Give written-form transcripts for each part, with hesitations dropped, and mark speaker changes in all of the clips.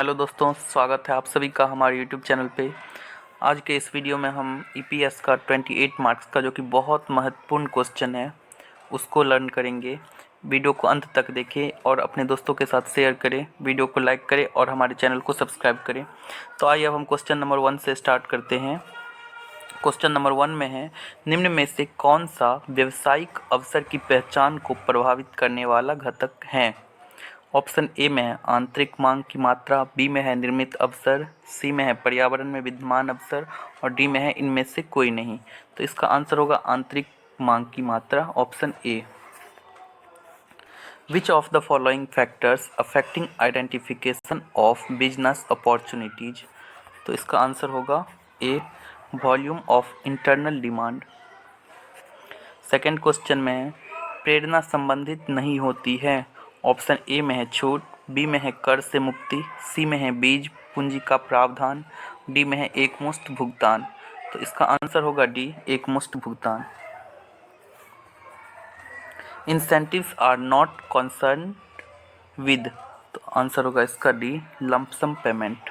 Speaker 1: Hello दोस्तों, स्वागत है आप सभी का हमारे यूट्यूब चैनल पे। आज के इस वीडियो में हम ईपीएस का 28 मार्क्स का जो कि बहुत महत्वपूर्ण क्वेश्चन है उसको लर्न करेंगे। वीडियो को अंत तक देखें और अपने दोस्तों के साथ शेयर करें, वीडियो को लाइक करें और हमारे चैनल को सब्सक्राइब करें। तो आइए अब हम क्वेश्चन नंबर 1 से स्टार्ट करते हैं। क्वेश्चन नंबर 1 में है, निम्न में से कौन सा व्यावसायिक अवसर की पहचान को प्रभावित करने वाला घटक है? ऑप्शन ए में है आंतरिक मांग की मात्रा, बी में है निर्मित अवसर, सी में है पर्यावरण में विद्यमान अवसर और डी में है इनमें से कोई नहीं। तो इसका आंसर होगा आंतरिक मांग की मात्रा, option A. Which of the following factors affecting identification of business opportunities? तो इसका आंसर होगा A, volume of internal demand. Second question में है, प्रेरणा संबंधित नहीं होती है। ऑप्शन ए में है छूट, बी में है कर से मुक्ति, सी में है बीज पूंजी का प्रावधान, डी में है एकमुश्त भुगतान। तो इसका आंसर होगा डी, एकमुश्त भुगतान। Incentives are not concern with, तो आंसर होगा इसका D, lump sum payment.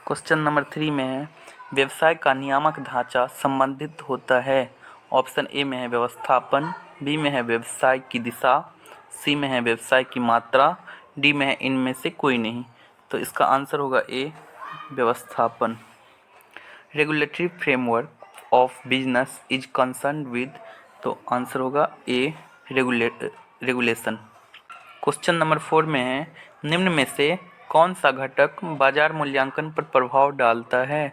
Speaker 1: Question number 3 में है, व्यवसाय का नियामक ढांचा संबंधित होता है। ऑप्शन ए में है व्यवस्थापन, बी में है व्यवसाय की दिशा, सी में है व्यवसाय की मात्रा, डी में है इनमें से कोई नहीं। तो इसका आंसर होगा ए, व्यवस्थापन। Regulatory framework of business is concern with, तो आंसर होगा ए, रेगुलेशन। क्वेश्चन नंबर 4 में है, निम्न में से कौन सा घटक बाजार मूल्यांकन पर प्रभाव डालता है?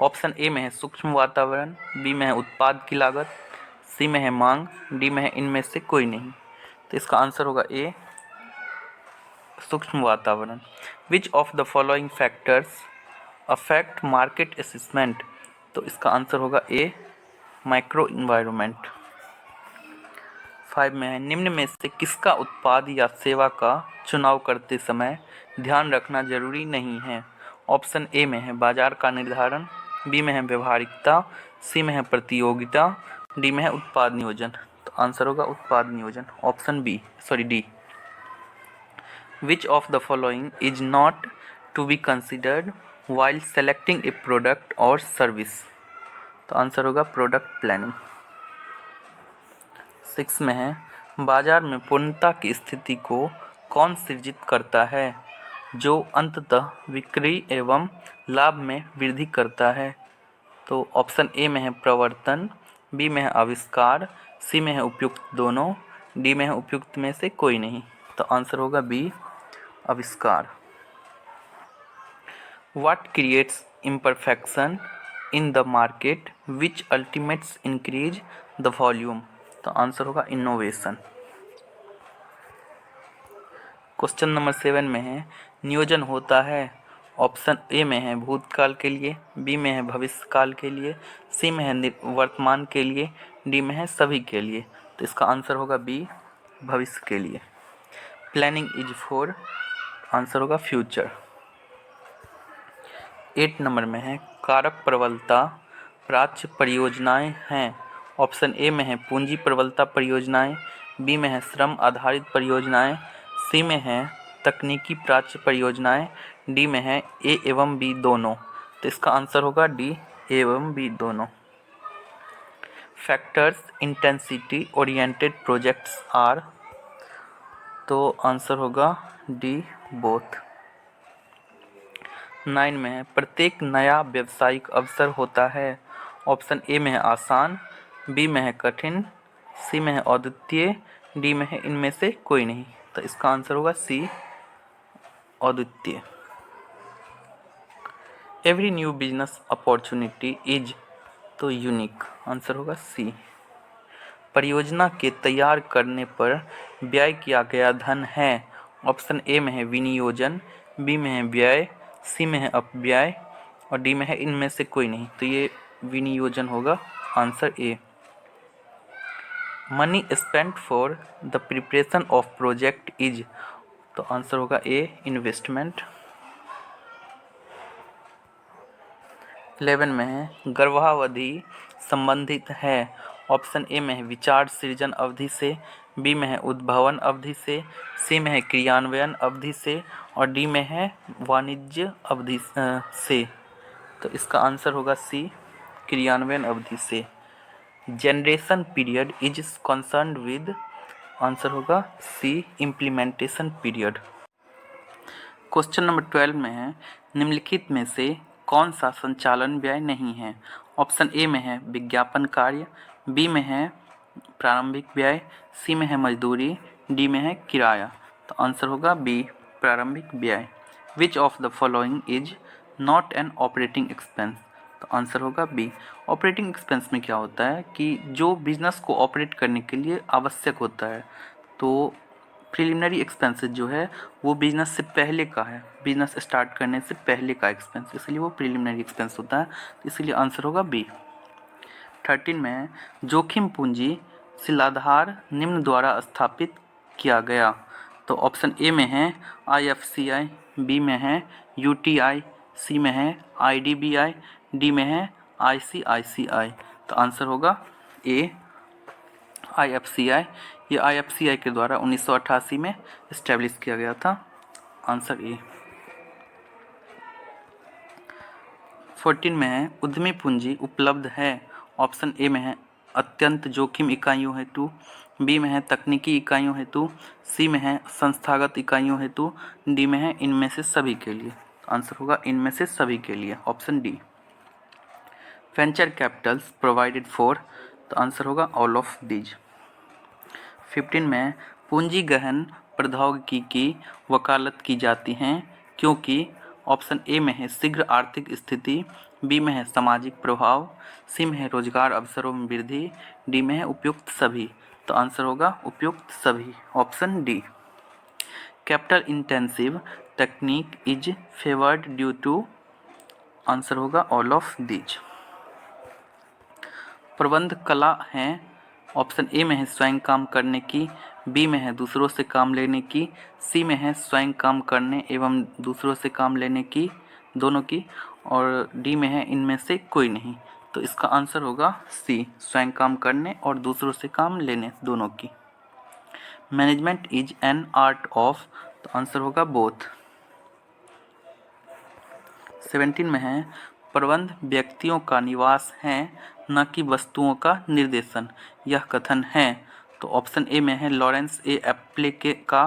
Speaker 1: ऑप्शन ए में है सूक्ष्म वातावरण, बी में है उत्पाद की लागत, सी में है मांग, डी में है इनमें से कोई नहीं। तो इसका आंसर होगा ए, सूक्ष्म वातावरण। विच of the following factors affect market assessment? तो इसका आंसर होगा ए, माइक्रो इन्वायरमेंट। 5 में है, निम्न में से किसका उत्पाद या सेवा का चुनाव करते समय ध्यान रखना जरूरी नहीं है? ऑप्शन ए में है बाजार का निर्धारण, बी में है व्यवहारिकता, सी में है प्रतियोगिता, डी में है उत्पाद नियोजन। तो आंसर होगा उत्पाद नियोजन, option B, sorry D. Which of the following is not to be considered while selecting a product और सर्विस? तो आंसर होगा प्रोडक्ट प्लानिंग। 6 में है, बाजार में पूर्णता की स्थिति को कौन सृजित करता है जो अंततः बिक्री एवं लाभ में वृद्धि करता है? तो ऑप्शन ए में है प्रवर्तन, बी में है आविष्कार, सी में है उपयुक्त दोनों, डी में है उपयुक्त में से कोई नहीं। तो आंसर होगा बी, आविष्कार। What creates imperfection in the market which ultimates increase the volume? तो आंसर होगा इनोवेशन। क्वेश्चन नंबर 7 में है, नियोजन होता है। ऑप्शन ए में है भूतकाल के लिए, बी में है भविष्यकाल के लिए, सी में है वर्तमान के लिए, डी में है सभी के लिए। तो इसका आंसर होगा बी, भविष्य के लिए। प्लानिंग इज फॉर, आंसर होगा फ्यूचर। 8 नंबर में है, कारक प्रबलता प्राच्य परियोजनाएं हैं। ऑप्शन ए में है पूंजी प्रबलता परियोजनाएं, बी में है श्रम आधारित परियोजनाएं, सी में है तकनीकी प्राच्य परियोजनाएं, डी में है ए एवं बी दोनों। तो इसका आंसर होगा डी, ए एवं बी दोनों। Factors intensity oriented projects are, तो आंसर होगा डी, बोथ। 9 में है, प्रत्येक नया व्यवसायिक अवसर होता है। ऑप्शन ए में है आसान, बी में है कठिन, सी में है अद्वितीय, डी में है इनमें से कोई नहीं। तो इसका आंसर होगा सी, अद्वितीय। Every new business opportunity is, तो यूनिक, आंसर होगा सी। परियोजना के तैयार करने पर व्यय किया गया धन है। ऑप्शन ए में है विनियोजन, बी में है व्यय, सी में है अपव्यय और डी में है इनमें से कोई नहीं। तो ये विनियोजन होगा, answer A. Money spent for the preparation of project is, तो आंसर होगा ए, इन्वेस्टमेंट। 11 में है, गर्भावधि संबंधित है। ऑप्शन ए में है विचार सृजन अवधि से, बी में है उद्भावन अवधि से, सी में है क्रियान्वयन अवधि से और डी में है वाणिज्य अवधि से। तो इसका आंसर होगा सी, क्रियान्वयन अवधि से। Generation period is concerned with, answer होगा सी, इम्प्लीमेंटेशन पीरियड। क्वेश्चन नंबर 12 में है निम्नलिखित में से कौन सा संचालन व्यय नहीं है। ऑप्शन ए में है विज्ञापन कार्य, बी में है प्रारंभिक व्यय, सी में है मजदूरी, डी में है किराया। तो आंसर होगा बी, प्रारंभिक व्यय। विच of the following is not an operating expense. तो आंसर होगा बी। ऑपरेटिंग एक्सपेंस में क्या होता है कि जो बिजनेस को ऑपरेट करने के लिए आवश्यक होता है, तो प्रिलिमिनरी एक्सपेंसेस जो है वो बिजनेस से पहले का है, बिजनेस स्टार्ट करने से पहले का एक्सपेंस, इसलिए वो प्रिलिमिनरी एक्सपेंस होता है, इसलिए आंसर होगा बी। 13 में जोखिम पूंजी शिलाधार निम्न द्वारा स्थापित किया गया। तो ऑप्शन ए में है IFCI, बी में है UTI, सी में है IDBI, डी में है ICICI। तो आंसर होगा ए, IFCI। ये IFCI के द्वारा 1988 में इस्टेब्लिश किया गया था। Answer A. 14 में है उद्यमी पूंजी उपलब्ध है। ऑप्शन ए में है अत्यंत जोखिम इकाइयों हेतु, बी में है तकनीकी इकाइयों हेतु, सी में है संस्थागत इकाइयों हेतु, डी में है इनमें से सभी के लिए। आंसर होगा इनमें से सभी के लिए, option D. Venture Capitals provided for, तो आंसर होगा ऑल ऑफ दीज। 15 में पूंजी गहन प्रौद्योगिकी की वकालत की जाती हैं क्योंकि ऑप्शन ए में है शीघ्र आर्थिक स्थिति, बी में है सामाजिक प्रभाव, सी में है रोजगार अवसरों में वृद्धि, डी में है उपयुक्त सभी। तो आंसर होगा उपयुक्त सभी, option D. Capital intensive technique is favoured due to, answer होगा ऑल ऑफ दीज। प्रबंध कला है। ऑप्शन ए में है स्वयं काम करने की, बी में है दूसरों से काम लेने की, सी में है स्वयं काम करने एवं दूसरों से काम लेने की, दोनों की, और डी में है इनमें से कोई नहीं। तो इसका आंसर होगा सी, स्वयं काम करने और दूसरों से काम लेने, दोनों की। Management is an art of, तो आंसर होगा बोथ। 17 में है प्रबंध व्यक्तियों का निवास है न कि वस्तुओं का निर्देशन, यह कथन है। तो ऑप्शन ए में है लॉरेंस ए एप्ले का,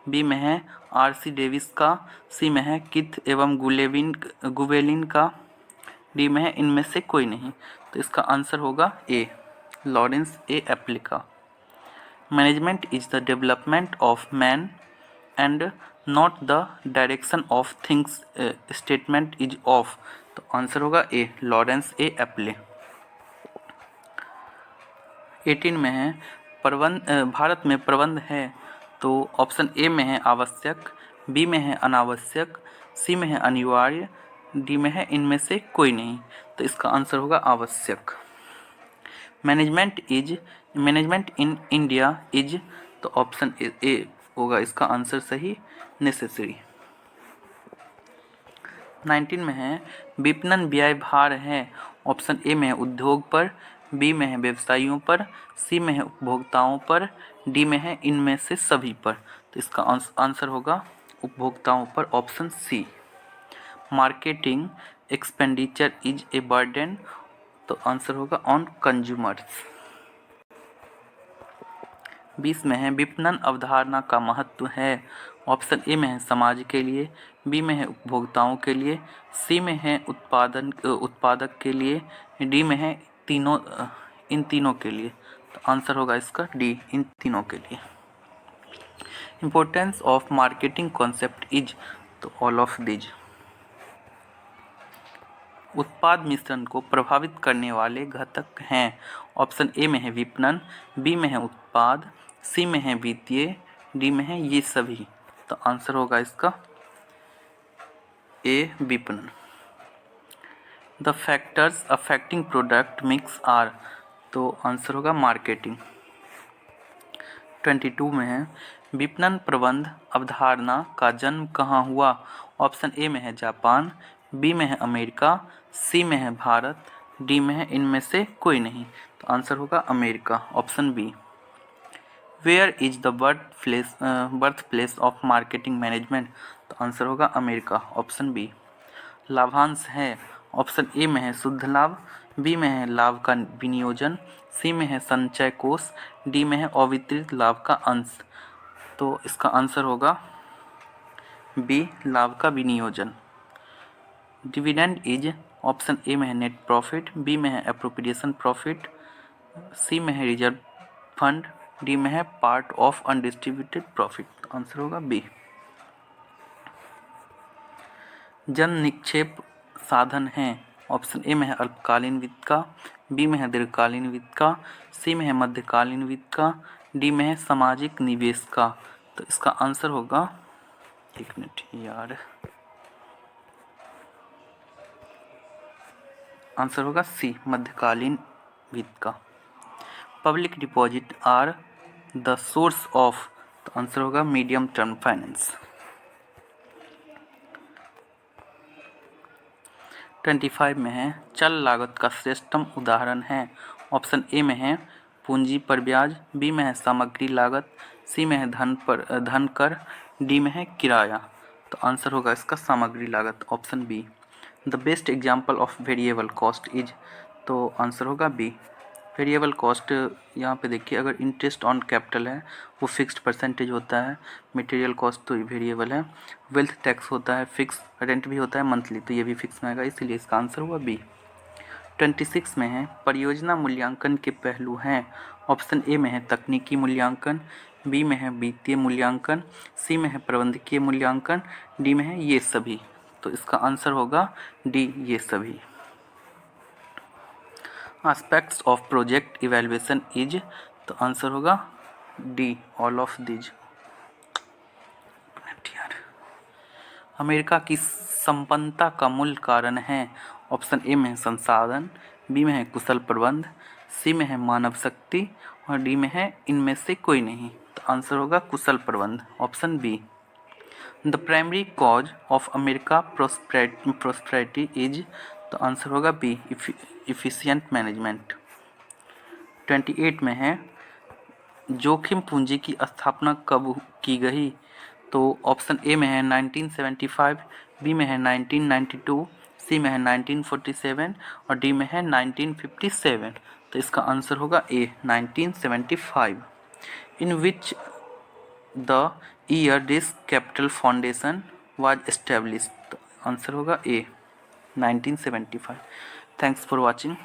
Speaker 1: बी में है RC डेविस का, सी में है किथ एवं गुवेलिन का, डी में है इनमें से कोई नहीं। तो इसका आंसर होगा ए, लॉरेंस ए एप्ले का। Management is the development of man and not the direction of things, statement is of. तो आंसर होगा ए, लॉरेंस ए एप्ले। 18 में है भारत में प्रबंध है। तो ऑप्शन ए में है आवश्यक, बी में है अनावश्यक, सी में है अनिवार्य, डी में है इनमें से कोई नहीं। तो इसका आंसर होगा आवश्यक। मैनेजमेंट इन इंडिया इज, तो ऑप्शन ए होगा इसका आंसर सही, नेसेसरी। 19 में है विपणन व्यय भार है। ऑप्शन ए में है उद्योग पर, बी में है व्यवसायियों पर, सी में है उपभोक्ताओं पर, डी में है इनमें से सभी पर। तो इसका आंसर होगा उपभोक्ताओं पर, option C. Marketing expenditure is a burden, तो आंसर होगा ऑन कंज्यूमर्स। 20 में है विपणन अवधारणा का महत्व है। ऑप्शन ए में है समाज के लिए, बी में है उपभोक्ताओं के लिए, सी में है उत्पादक के लिए, डी में है इन तीनों के लिए। तो आंसर होगा इसका डी, इन तीनों के लिए। Importance of marketing concept is, तो ऑल ऑफ दीज। उत्पाद मिश्रण को प्रभावित करने वाले घटक हैं। ऑप्शन ए में है विपणन, बी में है उत्पाद, सी में है वित्तीय, डी में है ये सभी। तो आंसर होगा इसका ए, विपणन। The factors affecting product mix are, तो आंसर होगा मार्केटिंग। 22 में है विपणन प्रबंध अवधारणा का जन्म कहाँ हुआ। ऑप्शन ए में है जापान, बी में है अमेरिका, सी में है भारत, डी में है इनमें से कोई नहीं। तो आंसर होगा America, option B. Where is the birth place of marketing management? तो आंसर होगा अमेरिका, ऑप्शन बी। लाभांश है, ऑप्शन ए में है शुद्ध लाभ, बी में है लाभ का विनियोजन, सी में है संचय कोष, डी में है अवितरित लाभ का अंश। तो इसका आंसर होगा बी, लाभ का विनियोजन। डिविडेंड इज, ऑप्शन ए में है नेट प्रॉफिट, बी में है एप्रोप्रिएशन प्रॉफिट, सी में है रिजर्व फंड, डी में है part of undistributed profit. Answer होगा बी। जन निक्षेप साधन है, ऑप्शन ए में है अल्पकालीन वित्त का, बी में है दीर्घकालीन वित्त का, सी में है मध्यकालीन वित्त का, डी में है सामाजिक निवेश का। तो इसका आंसर होगा, एक मिनट यार, आंसर होगा सी, मध्यकालीन वित्त का। Public deposit are the source of, तो आंसर होगा मीडियम टर्म फाइनेंस। 25 में है चल लागत का श्रेष्ठतम उदाहरण है, ऑप्शन ए में है पूंजी पर ब्याज, बी में है सामग्री लागत, सी में है धन कर, डी में है किराया। तो आंसर होगा इसका सामग्री लागत, option B. The best example of variable cost is, तो आंसर होगा बी। वेरिएबल कॉस्ट यहाँ पे देखिए, अगर इंटरेस्ट ऑन कैपिटल है वो फिक्स्ड परसेंटेज होता है, मटेरियल कॉस्ट तो वेरिएबल है, वेल्थ टैक्स होता है फिक्स, रेंट भी होता है मंथली, तो ये भी फिक्स में आएगा, इसीलिए इसका आंसर हुआ बी। 26 में है परियोजना मूल्यांकन के पहलू हैं, ऑप्शन ए में है तकनीकी मूल्यांकन, बी में है वित्तीय मूल्यांकन, सी में है प्रबंधकीय मूल्यांकन, डी में है ये सभी। तो इसका आंसर होगा डी, ये सभी। Aspects of project evaluation is, तो आंसर होगा D, all of these. America की संपन्नता का मूल कारण है, ऑप्शन ए में है संसाधन, बी में है कुशल प्रबंध, सी में है मानव शक्ति और डी में है इनमें से कोई नहीं। तो आंसर होगा कुशल प्रबंध, option B. The primary cause of America prosperity is, तो आंसर होगा बी, इफिशिएंट मैनेजमेंट। 28 में है जोखिम पूंजी की स्थापना कब की गई, तो ऑप्शन ए में है 1975, बी में है 1992, सी में है 1947 और डी में है 1957। तो इसका आंसर होगा A, 1975। In which the year this capital foundation was established, तो आंसर होगा ए, 1975। Thanks for watching.